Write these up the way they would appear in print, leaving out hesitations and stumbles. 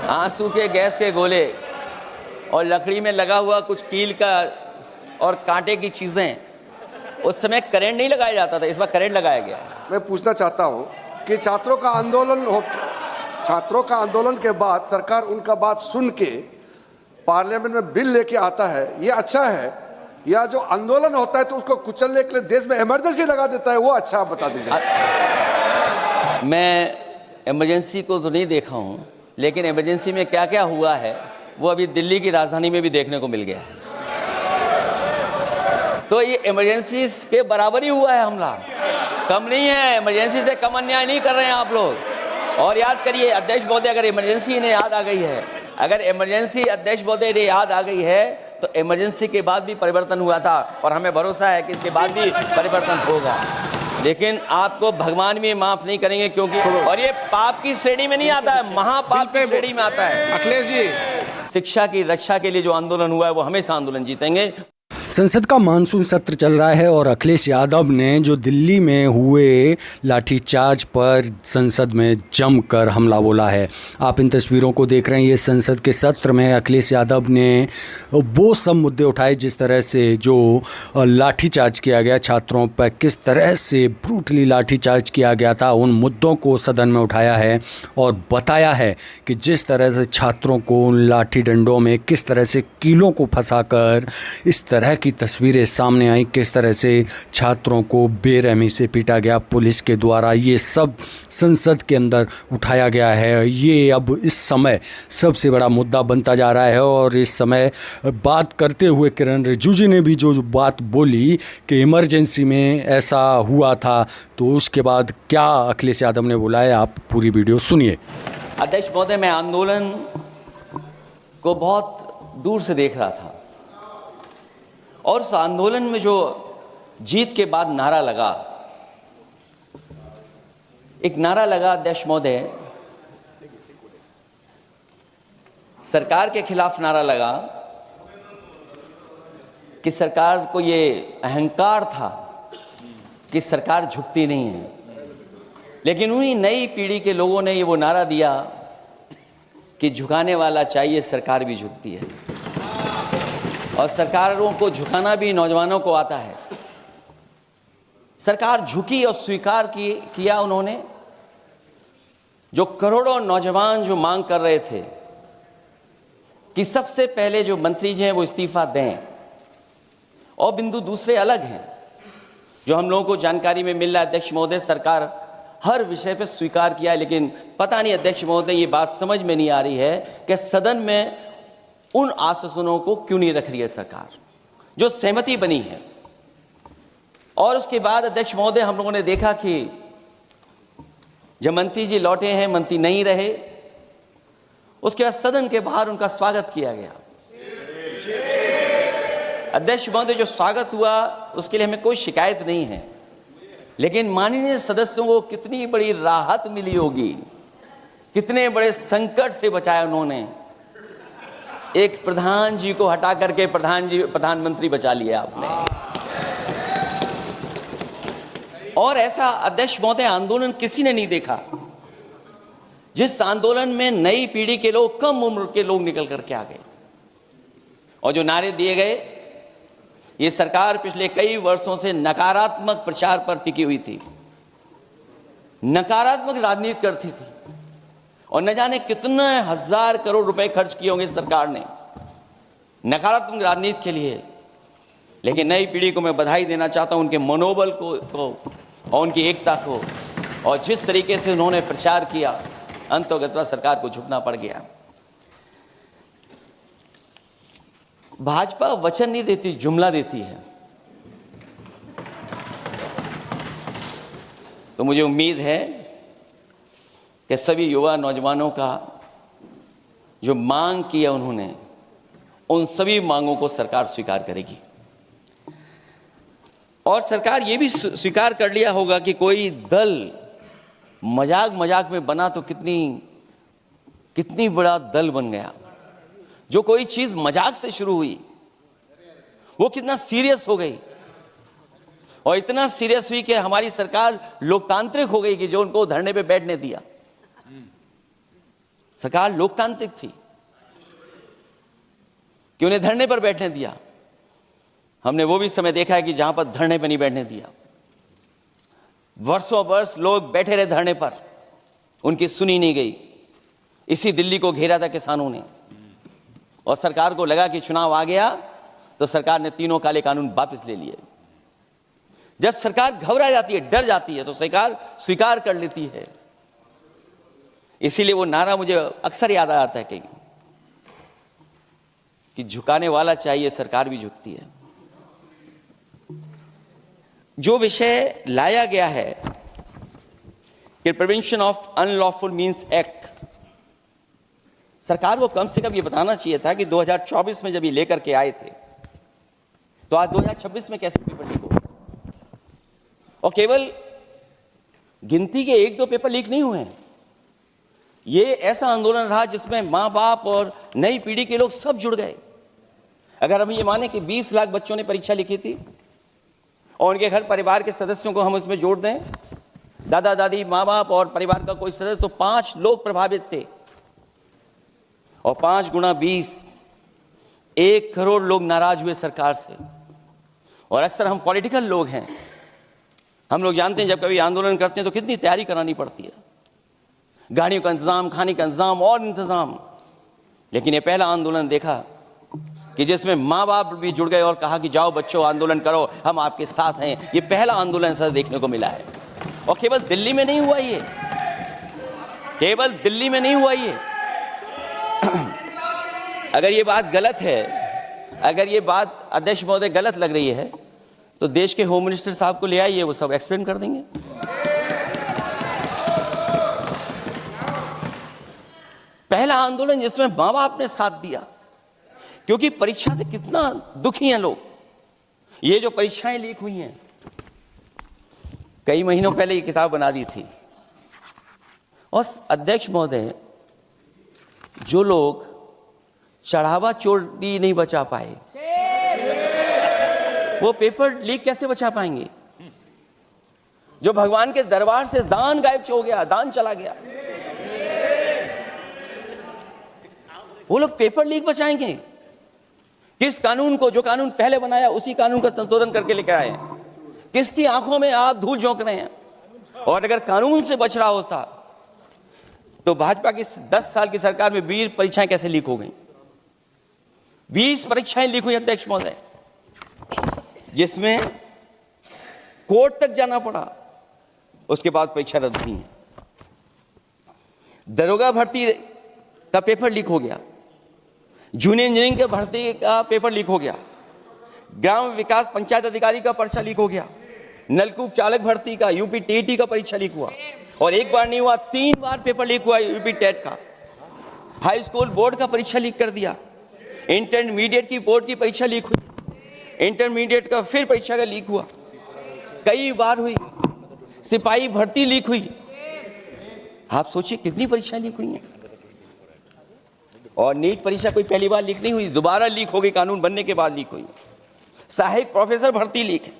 आंसू के गैस के गोले और लकड़ी में लगा हुआ कुछ कील का और कांटे की चीज़ें, उस समय करंट नहीं लगाया जाता था, इस बार करंट लगाया गया। मैं पूछना चाहता हूं कि छात्रों का आंदोलन के बाद सरकार उनका बात सुन के पार्लियामेंट में बिल लेके आता है, ये अच्छा है, या जो आंदोलन होता है तो उसको कुचलने के लिए देश में इमरजेंसी लगा देता है, वो अच्छा? आप बता दीजिए। मैं इमरजेंसी को तो नहीं देखा हूं, लेकिन इमरजेंसी में क्या क्या हुआ है वो अभी दिल्ली की राजधानी में भी देखने को मिल गया है। तो ये इमरजेंसी के बराबर ही हुआ है हमला, कम नहीं है। इमरजेंसी से कम अन्याय नहीं कर रहे हैं आप लोग। और याद करिए अध्यक्ष महोदय, अगर इमरजेंसी इन्हें याद आ गई है, अगर इमरजेंसी अध्यक्ष महोदय इन्हें याद आ गई है, तो इमरजेंसी के बाद भी परिवर्तन हुआ था और हमें भरोसा है कि इसके बाद भी परिवर्तन होगा। लेकिन आपको भगवान भी माफ नहीं करेंगे, क्योंकि और ये पाप की श्रेणी में नहीं आता है, महापाप की श्रेणी में आता है। अखिलेश जी, शिक्षा की रक्षा के लिए जो आंदोलन हुआ है वो हमेशा आंदोलन जीतेंगे। संसद का मानसून सत्र चल रहा है और अखिलेश यादव ने जो दिल्ली में हुए लाठीचार्ज पर संसद में जमकर हमला बोला है। आप इन तस्वीरों को देख रहे हैं। ये संसद के सत्र में अखिलेश यादव ने वो सब मुद्दे उठाए जिस तरह से जो लाठीचार्ज किया गया छात्रों पर, किस तरह से ब्रूटली लाठीचार्ज किया गया था, उन मुद्दों को सदन में उठाया है और बताया है कि जिस तरह से छात्रों को लाठी डंडों में किस तरह से कीलों को फंसाकर इस तरह की तस्वीरें सामने आई, किस तरह से छात्रों को बेरहमी से पीटा गया पुलिस के द्वारा। ये सब संसद के अंदर उठाया गया है। ये अब इस समय सबसे बड़ा मुद्दा बनता जा रहा है। और इस समय बात करते हुए किरण रिजिजू ने भी जो बात बोली कि इमरजेंसी में ऐसा हुआ था, तो उसके बाद क्या अखिलेश यादव ने बोला है, आप पूरी वीडियो सुनिए। अध्यक्ष महोदय, मैं आंदोलन को बहुत दूर से देख रहा था और उस आंदोलन में जो जीत के बाद नारा लगा, एक नारा लगा अध्यक्ष महोदय, सरकार के खिलाफ नारा लगा कि सरकार को ये अहंकार था कि सरकार झुकती नहीं है। लेकिन उन्हीं नई पीढ़ी के लोगों ने ये वो नारा दिया कि झुकाने वाला चाहिए, सरकार भी झुकती है। और सरकारों को झुकाना भी नौजवानों को आता है। सरकार झुकी और स्वीकार किया उन्होंने। जो करोड़ों नौजवान जो मांग कर रहे थे कि सबसे पहले जो मंत्री जी हैं वो इस्तीफा दें, और बिंदु दूसरे अलग हैं जो हम लोगों को जानकारी में मिल रहा है। अध्यक्ष महोदय, सरकार हर विषय पर स्वीकार किया है, लेकिन पता नहीं अध्यक्ष महोदय ये बात समझ में नहीं आ रही है कि सदन में उन आश्वासनों को क्यों नहीं रख रही है सरकार, जो सहमति बनी है। और उसके बाद अध्यक्ष महोदय, हम लोगों ने देखा कि जब मंत्री जी लौटे हैं, मंत्री नहीं रहे, उसके बाद सदन के बाहर उनका स्वागत किया गया। अध्यक्ष महोदय, जो स्वागत हुआ उसके लिए हमें कोई शिकायत नहीं है, लेकिन माननीय सदस्यों को कितनी बड़ी राहत मिली होगी, कितने बड़े संकट से बचाया उन्होंने। एक प्रधान जी को हटा करके प्रधानमंत्री बचा लिया आपने। और ऐसा अध्यक्ष महोदय आंदोलन किसी ने नहीं देखा, जिस आंदोलन में नई पीढ़ी के लोग, कम उम्र के लोग निकल करके आ गए और जो नारे दिए गए। ये सरकार पिछले कई वर्षों से नकारात्मक प्रचार पर टिकी हुई थी, नकारात्मक राजनीति करती थी और न जाने कितने हजार करोड़ रुपए खर्च किए होंगे सरकार ने नकारात्मक राजनीति के लिए। लेकिन नई पीढ़ी को मैं बधाई देना चाहता हूं, उनके मनोबल को और उनकी एकता को, और जिस तरीके से उन्होंने प्रचार किया, अंततः सरकार को झुकना पड़ गया। भाजपा वचन नहीं देती, जुमला देती है। तो मुझे उम्मीद है कि सभी युवा नौजवानों का जो मांग किया उन्होंने, उन सभी मांगों को सरकार स्वीकार करेगी। और सरकार ये भी स्वीकार कर लिया होगा कि कोई दल मजाक में बना तो कितनी बड़ा दल बन गया। जो कोई चीज मजाक से शुरू हुई वो कितना सीरियस हो गई, और इतना सीरियस हुई कि हमारी सरकार लोकतांत्रिक हो गई कि जो उनको धरने पे बैठने दिया। सरकार लोकतांत्रिक थी कि उन्हें धरने पर बैठने दिया। हमने वो भी समय देखा है कि जहां पर धरने पर नहीं बैठने दिया, वर्षों वर्ष लोग बैठे रहे धरने पर, उनकी सुनी नहीं गई। इसी दिल्ली को घेरा था किसानों ने, और सरकार को लगा कि चुनाव आ गया तो सरकार ने तीनों काले कानून वापस ले लिए। जब सरकार घबरा जाती है, डर जाती है, तो सरकार स्वीकार कर लेती है। इसीलिए वो नारा मुझे अक्सर याद आता है कि झुकाने वाला चाहिए, सरकार भी झुकती है। जो विषय लाया गया है कि prevention of unlawful means act, सरकार को कम से कम ये बताना चाहिए था कि 2024 में जब ये लेकर के आए थे तो आज 2026 में कैसे पेपर लीक हो। और केवल गिनती के 1-2 पेपर लीक नहीं हुए हैं, ये ऐसा आंदोलन रहा जिसमें मां बाप और नई पीढ़ी के लोग सब जुड़ गए। अगर हम ये माने कि 20 लाख बच्चों ने परीक्षा लिखी थी और उनके घर परिवार के सदस्यों को हम इसमें जोड़ दें, दादा दादी, माँ बाप और परिवार का कोई सदस्य, तो 5 लोग प्रभावित थे। और 5 गुणा 20, 1 करोड़ लोग नाराज हुए सरकार से। और अक्सर हम पॉलिटिकल लोग हैं, हम लोग जानते हैं जब कभी आंदोलन करते हैं तो कितनी तैयारी करानी पड़ती है, गाड़ियों का इंतजाम, खाने का इंतजाम और इंतजाम। लेकिन ये पहला आंदोलन देखा कि जिसमें माँ बाप भी जुड़ गए और कहा कि जाओ बच्चों आंदोलन करो, हम आपके साथ हैं। ये पहला आंदोलन ऐसा देखने को मिला है। और केवल दिल्ली में नहीं हुआ ये, केवल दिल्ली में नहीं हुआ ये। अगर ये बात गलत है, अगर ये बात अध्यक्ष महोदय गलत लग रही है तो देश के होम मिनिस्टर साहब को ले आइए, वो सब एक्सप्लेन कर देंगे। पहला आंदोलन जिसमें माँ बाप ने साथ दिया, क्योंकि परीक्षा से कितना दुखी हैं लोग। ये जो परीक्षाएं लीक हुई हैं, कई महीनों पहले ये किताब बना दी थी। और अध्यक्ष महोदय, जो लोग चढ़ावा चोरी नहीं बचा पाए, वो पेपर लीक कैसे बचा पाएंगे? जो भगवान के दरबार से दान गायब हो गया, दान चला गया, वो लोग पेपर लीक बचाएंगे? किस कानून को, जो कानून पहले बनाया उसी कानून का संशोधन करके लेकर आए हैं? किसकी आंखों में आप धूल झोंक रहे हैं? और अगर कानून से बच रहा होता तो भाजपा की 10 साल की सरकार में 20 परीक्षाएं कैसे लीक हो गई? 20 परीक्षाएं लीक हुई अध्यक्ष महोदय, जिसमें कोर्ट तक जाना पड़ा, उसके बाद परीक्षा रद्द हुई है। दरोगा भर्ती का पेपर लीक हो गया, जूनियर इंजीनियरिंग के भर्ती का पेपर लीक हो गया, ग्राम विकास पंचायत अधिकारी का परीक्षा लीक हो गया, नलकूप चालक भर्ती का, यूपी टीईटी का परीक्षा लीक हुआ। और एक बार नहीं हुआ, 3 बार पेपर लीक हुआ यूपी टेट का। हाई स्कूल बोर्ड का परीक्षा लीक कर दिया, इंटरमीडिएट की बोर्ड की परीक्षा लीक हुई, इंटरमीडिएट का फिर परीक्षा का लीक हुआ, कई बार हुई। सिपाही भर्ती लीक हुई। आप सोचिए कितनी परीक्षा लीक हुई हैं। और नीट परीक्षा कोई पहली बार लीक नहीं हुई, दोबारा लीक हो गई, कानून बनने के बाद लीक हुई। सहायक प्रोफेसर भर्ती लीक है,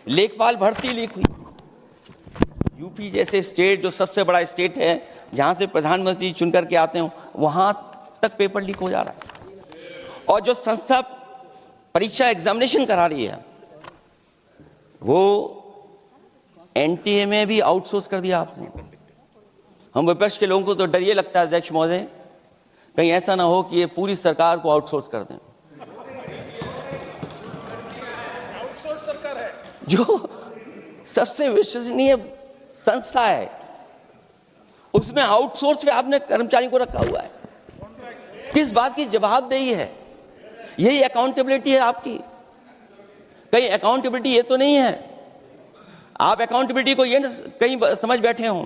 लेखपाल भर्ती लीक हुई। यूपी जैसे स्टेट, जो सबसे बड़ा स्टेट है, जहां से प्रधानमंत्री चुनकर के आते हो, वहां तक पेपर लीक हो जा रहा है। और जो संस्था परीक्षा एग्जामिनेशन करा रही है, वो एनटीए में भी आउटसोर्स कर दिया आपने। हम विपक्ष के लोगों को तो डर ये लगता है अध्यक्ष महोदय, कहीं ऐसा ना हो कि ये पूरी सरकार को आउटसोर्स कर दें। आउटसोर्स सरकार है, जो सबसे विश्वसनीय संस्था है, उसमें आउटसोर्स पे आपने कर्मचारी को रखा हुआ है। किस बात की जवाबदेही है? यही अकाउंटेबिलिटी है आपकी? कहीं अकाउंटेबिलिटी ये तो नहीं है? आप अकाउंटेबिलिटी को ये ना कहीं समझ बैठे हों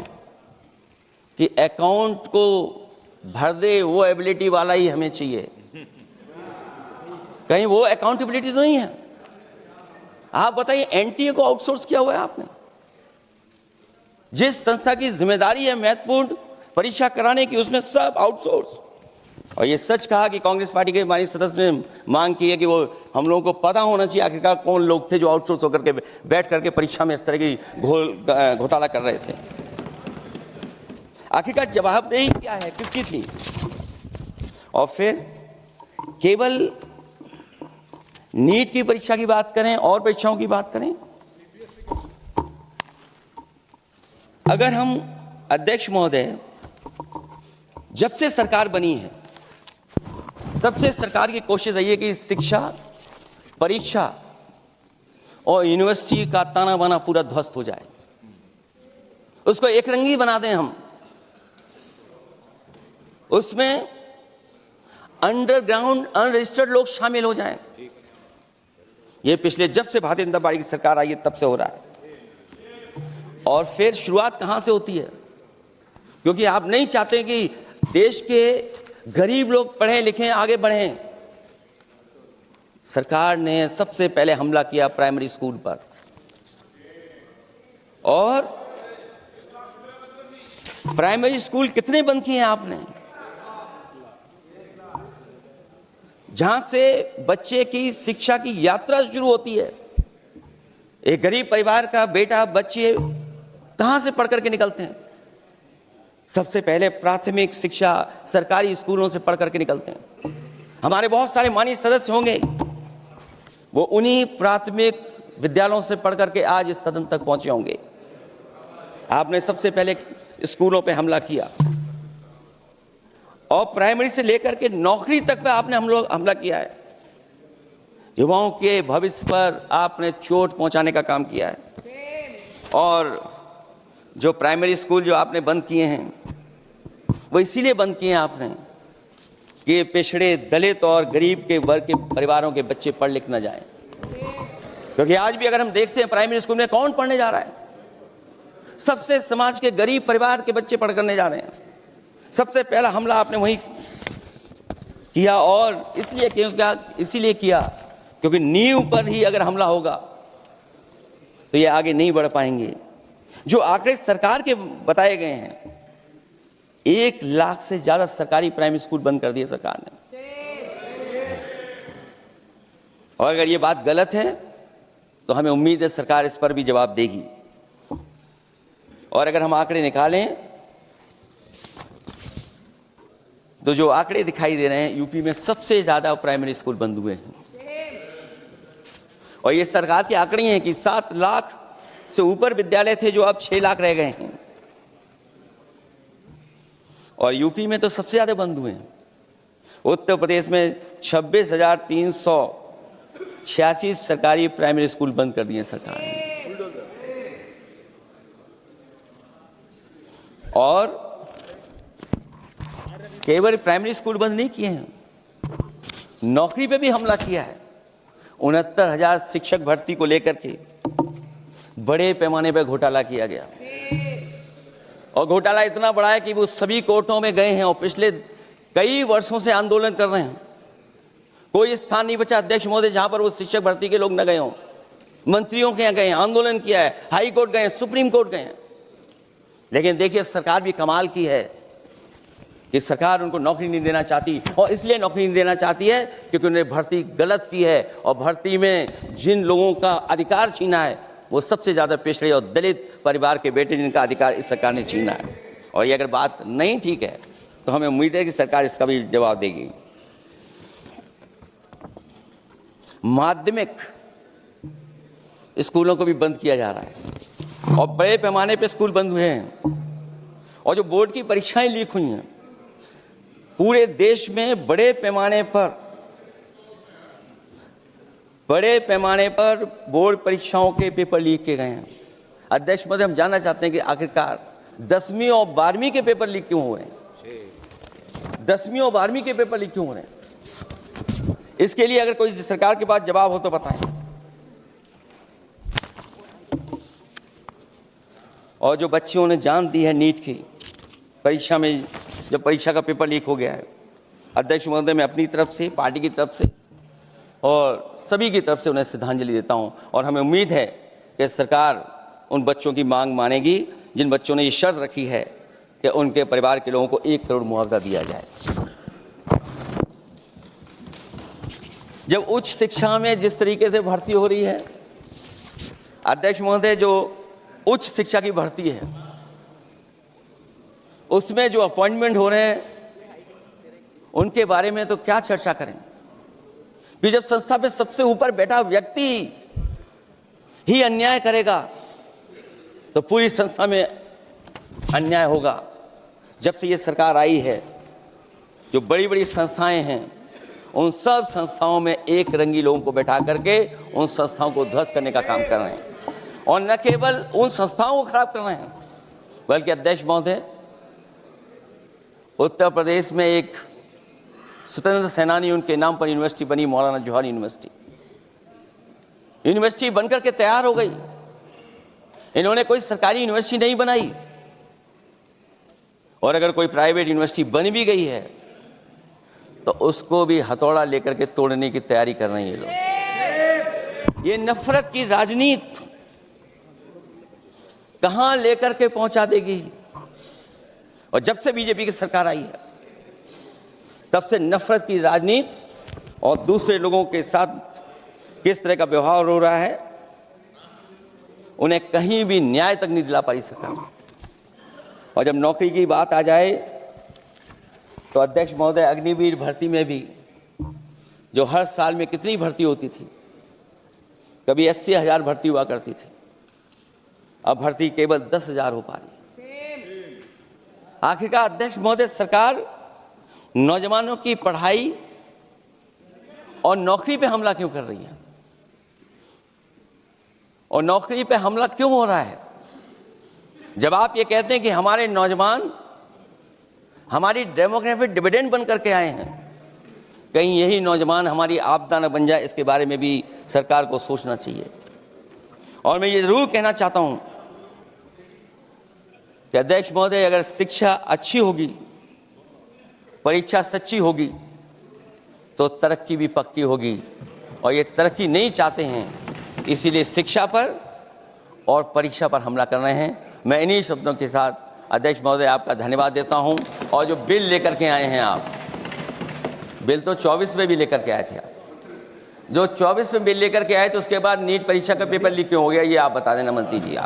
कि अकाउंट को भर दे वो एबिलिटी वाला ही हमें चाहिए, कहीं वो अकाउंटेबिलिटी तो नहीं है? आप बताइए, एनटीए को आउटसोर्स किया हुआ है आपने। जिस संस्था की जिम्मेदारी है महत्वपूर्ण परीक्षा कराने की, उसमें सब आउटसोर्स। और ये सच कहा कि कांग्रेस पार्टी के हमारे सदस्य ने मांग की है कि वो हम लोगों को पता होना चाहिए आखिरकार कौन लोग थे जो आउटसोर्स होकर के बैठ करके परीक्षा में इस तरह की घोटाला कर रहे थे। आखिरकार जवाबदेही क्या है, किसकी थी? और फिर केवल नीट की परीक्षा की बात करें और परीक्षाओं की बात करें, अगर हम अध्यक्ष महोदय, जब से सरकार बनी है तब से सरकार की कोशिश रही है कि शिक्षा, परीक्षा और यूनिवर्सिटी का ताना बाना पूरा ध्वस्त हो जाए, उसको एक रंगी बना दें हम, उसमें अंडरग्राउंड अनरजिस्टर्ड लोग शामिल हो जाएं। ये पिछले जब से भारतीय जनता पार्टी की सरकार आई है तब से हो रहा है। और फिर शुरुआत कहां से होती है? क्योंकि आप नहीं चाहते कि देश के गरीब लोग पढ़ें लिखें आगे बढ़ें। सरकार ने सबसे पहले हमला किया प्राइमरी स्कूल पर, और प्राइमरी स्कूल कितने बंद किए हैं आपने? जहां से बच्चे की शिक्षा की यात्रा शुरू होती है। एक गरीब परिवार का बेटा, बच्चे कहां से पढ़ करके निकलते हैं? सबसे पहले प्राथमिक शिक्षा सरकारी स्कूलों से पढ़ करके निकलते हैं। हमारे बहुत सारे माननीय सदस्य होंगे, वो उन्हीं प्राथमिक विद्यालयों से पढ़ करके आज इस सदन तक पहुंचे होंगे। आपने सबसे पहले स्कूलों पे हमला किया, और प्राइमरी से लेकर के नौकरी तक पे आपने हमला किया है। युवाओं के भविष्य पर आपने चोट पहुंचाने का काम किया है। और जो प्राइमरी स्कूल जो आपने बंद किए हैं, वो इसीलिए बंद किए हैं आपने कि पिछड़े, दलित और गरीब के वर्ग के परिवारों के बच्चे पढ़ लिख न जाएं। क्योंकि आज भी अगर हम देखते हैं प्राइमरी स्कूल में कौन पढ़ने जा रहा है? सबसे समाज के गरीब परिवार के बच्चे पढ़ करने जा रहे हैं। सबसे पहला हमला आपने वही किया, और इसीलिए किया क्योंकि नींव पर ही अगर हमला होगा तो ये आगे नहीं बढ़ पाएंगे। जो आंकड़े सरकार के बताए गए हैं, 1 लाख से ज्यादा सरकारी प्राइमरी स्कूल बंद कर दिए सरकार ने। और अगर ये बात गलत है तो हमें उम्मीद है सरकार इस पर भी जवाब देगी। और अगर हम आंकड़े निकालें तो जो आंकड़े दिखाई दे रहे हैं, यूपी में सबसे ज्यादा प्राइमरी स्कूल बंद हुए हैं। और ये सरकार के आंकड़े हैं कि 7 लाख से ऊपर विद्यालय थे जो अब 6 लाख रह गए हैं। और यूपी में तो सबसे ज्यादा बंद हुए हैं। उत्तर प्रदेश में 26,386 सरकारी प्राइमरी स्कूल बंद कर दिए सरकार ने। और केवल प्राइमरी स्कूल बंद नहीं किए हैं, नौकरी पे भी हमला किया है। 69,000 शिक्षक भर्ती को लेकर के बड़े पैमाने पर घोटाला किया गया, और घोटाला इतना बड़ा है कि वो सभी कोर्टों में गए हैं और पिछले कई वर्षों से आंदोलन कर रहे हैं। कोई स्थान नहीं बचा अध्यक्ष महोदय जहां पर वो शिक्षक भर्ती के लोग न गए हों। मंत्रियों के यहाँ गए, आंदोलन किया है, हाई कोर्ट गए, सुप्रीम कोर्ट गए। लेकिन देखिए सरकार भी कमाल की है कि सरकार उनको नौकरी नहीं देना चाहती, और इसलिए नौकरी नहीं देना चाहती है क्योंकि उन्होंने भर्ती गलत की है। और भर्ती में जिन लोगों का अधिकार छीना है वो सबसे ज़्यादा पिछड़े और दलित परिवार के बेटे, जिनका अधिकार इस सरकार ने छीना है। और ये अगर बात नहीं ठीक है तो हमें उम्मीद है कि सरकार इसका भी जवाब देगी। माध्यमिक स्कूलों को भी बंद किया जा रहा है, और बड़े पैमाने पर स्कूल बंद हुए हैं। और जो बोर्ड की परीक्षाएं लीक हुई हैं, पूरे देश में बड़े पैमाने पर बोर्ड परीक्षाओं के पेपर लीक किए गए हैं। अध्यक्ष महोदय, हम जानना चाहते हैं कि आखिरकार 10वीं और 12वीं के पेपर लीक क्यों हो रहे हैं? 10वीं और 12वीं के पेपर लीक क्यों हो रहे हैं? इसके लिए अगर कोई सरकार के पास जवाब हो तो बताएं। और जो बच्चियों ने जान दी है नीट की परीक्षा में, जब परीक्षा का पेपर लीक हो गया है, अध्यक्ष महोदय, मैं अपनी तरफ से, पार्टी की तरफ से और सभी की तरफ से उन्हें श्रद्धांजलि देता हूं। और हमें उम्मीद है कि सरकार उन बच्चों की मांग मानेगी जिन बच्चों ने ये शर्त रखी है कि उनके परिवार के लोगों को 1 करोड़ मुआवजा दिया जाए। जब उच्च शिक्षा में जिस तरीके से भर्ती हो रही है अध्यक्ष महोदय, जो उच्च शिक्षा की भर्ती है उसमें जो अपॉइंटमेंट हो रहे हैं उनके बारे में तो क्या चर्चा करें कि जब संस्था पे सबसे ऊपर बैठा व्यक्ति ही अन्याय करेगा तो पूरी संस्था में अन्याय होगा। जब से ये सरकार आई है, जो बड़ी बड़ी संस्थाएं हैं, उन सब संस्थाओं में एक रंगी लोगों को बैठा करके उन संस्थाओं को ध्वस्त करने का काम कर रहे हैं। और न केवल उन संस्थाओं को खराब कर रहे हैं, बल्कि अध्यक्ष महोदय, उत्तर प्रदेश में एक स्वतंत्र सेनानी, उनके नाम पर यूनिवर्सिटी बनी, मौलाना जौहर यूनिवर्सिटी। यूनिवर्सिटी बनकर के तैयार हो गई। इन्होंने कोई सरकारी यूनिवर्सिटी नहीं बनाई, और अगर कोई प्राइवेट यूनिवर्सिटी बन भी गई है तो उसको भी हथौड़ा लेकर के तोड़ने की तैयारी कर रहे हैं ये लोग। ये नफरत की राजनीति कहां लेकर के पहुंचा देगी। और जब से बीजेपी की सरकार आई है, तब से नफरत की राजनीति और दूसरे लोगों के साथ किस तरह का व्यवहार हो रहा है, उन्हें कहीं भी न्याय तक नहीं दिला पाई सरकार। और जब नौकरी की बात आ जाए तो अध्यक्ष महोदय, अग्निवीर भर्ती में भी जो हर साल में कितनी भर्ती होती थी, कभी 80,000 भर्ती हुआ करती थी, अब भर्ती केवल 10,000 हो पा रही है। आखिरकार अध्यक्ष महोदय, सरकार नौजवानों की पढ़ाई और नौकरी पे हमला क्यों कर रही है? और नौकरी पे हमला क्यों हो रहा है? जब आप ये कहते हैं कि हमारे नौजवान हमारी डेमोग्राफिक डिविडेंड बन करके आए हैं, कहीं यही नौजवान हमारी आपदा न बन जाए, इसके बारे में भी सरकार को सोचना चाहिए। और मैं ये जरूर कहना चाहता हूं कि अध्यक्ष महोदय, अगर शिक्षा अच्छी होगी, परीक्षा सच्ची होगी, तो तरक्की भी पक्की होगी। और ये तरक्की नहीं चाहते हैं, इसीलिए शिक्षा पर और परीक्षा पर हमला कर रहे हैं। मैं इन्हीं शब्दों के साथ अध्यक्ष महोदय आपका धन्यवाद देता हूं। और जो बिल लेकर के आए हैं आप, बिल तो 24 में भी लेकर के आए थे आप, जो 24 में बिल लेकर के आए थे, उसके बाद नीट परीक्षा का पेपर लीक क्यों हो गया, ये आप बता देना मंत्री जी।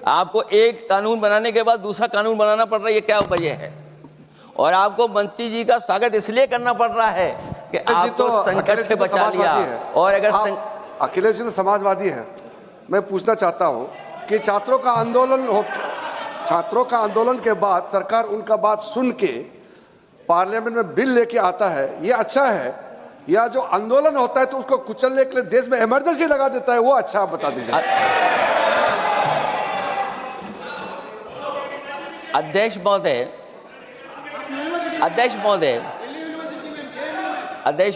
आपको एक कानून बनाने के बाद दूसरा कानून बनाना पड़ रहा है, ये क्या वजह है? और आपको मंत्री जी का स्वागत इसलिए करना पड़ रहा है कि आपको संकट से बचा लिया। और अगर अखिलेश जी तो समाजवादी है। मैं पूछना चाहता हूं कि छात्रों का आंदोलन के बाद सरकार उनका बात सुन के पार्लियामेंट में बिल लेके आता है, ये अच्छा है, या जो आंदोलन होता है तो उसको कुचलने के लिए देश में इमरजेंसी लगा देता है, वो अच्छा? आप बता दीजिए। अध्यक्ष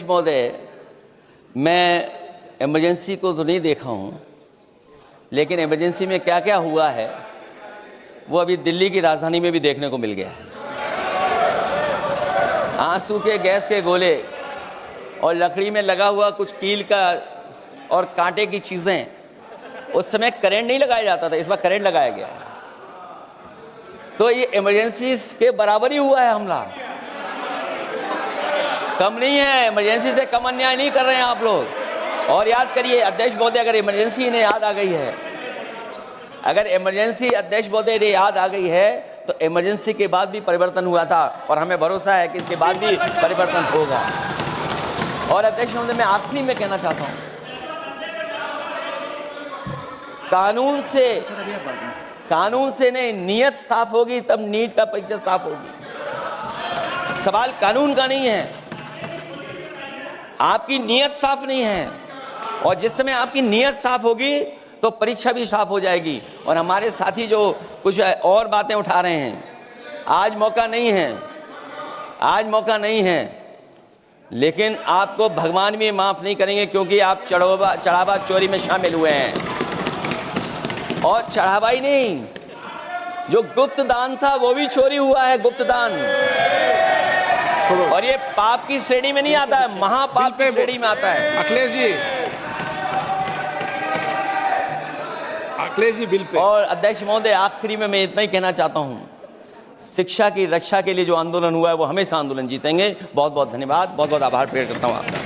महोदय, मैं इमरजेंसी को तो नहीं देखा हूं, लेकिन इमरजेंसी में क्या क्या हुआ है वो अभी दिल्ली की राजधानी में भी देखने को मिल गया है। आंसू के गैस के गोले और लकड़ी में लगा हुआ कुछ कील का और कांटे की चीजें, उस समय करंट नहीं लगाया जाता था, इस बार करंट लगाया गया। तो ये इमरजेंसी के बराबर ही हुआ है हमला, कम नहीं है। इमरजेंसी से कम अन्याय नहीं कर रहे हैं आप लोग। और याद करिए अध्यक्ष महोदय, अगर इमरजेंसी इन्हें याद आ गई है, अगर इमरजेंसी अध्यक्ष महोदय ने याद आ गई है, तो इमरजेंसी के बाद भी परिवर्तन हुआ था, और हमें भरोसा है कि इसके बाद भी परिवर्तन होगा। और अध्यक्ष महोदय, मैं आखिरी में कहना चाहता हूं, कानून से नहीं, नियत साफ होगी तब नीट का परीक्षा साफ होगी। सवाल कानून का नहीं है, आपकी नियत साफ नहीं है। और जिस समय आपकी नियत साफ होगी तो परीक्षा भी साफ हो जाएगी। और हमारे साथी जो कुछ और बातें उठा रहे हैं, आज मौका नहीं है, लेकिन आपको भगवान भी माफ नहीं करेंगे, क्योंकि आप चढ़ावा चोरी में शामिल हुए हैं। और चढ़ावा ही नहीं, जो गुप्त दान था वो भी चोरी हुआ है, गुप्त दान। और ये पाप की श्रेणी में नहीं आता है, महापाप की श्रेणी में आता है। Akhilesh ji bill pay. और अध्यक्ष महोदय, आखिरी में मैं इतना ही कहना चाहता हूं, शिक्षा की रक्षा के लिए जो आंदोलन हुआ है वो हमेशा आंदोलन जीतेंगे। बहुत बहुत धन्यवाद, बहुत बहुत आभार प्रकट करता हूं आपका।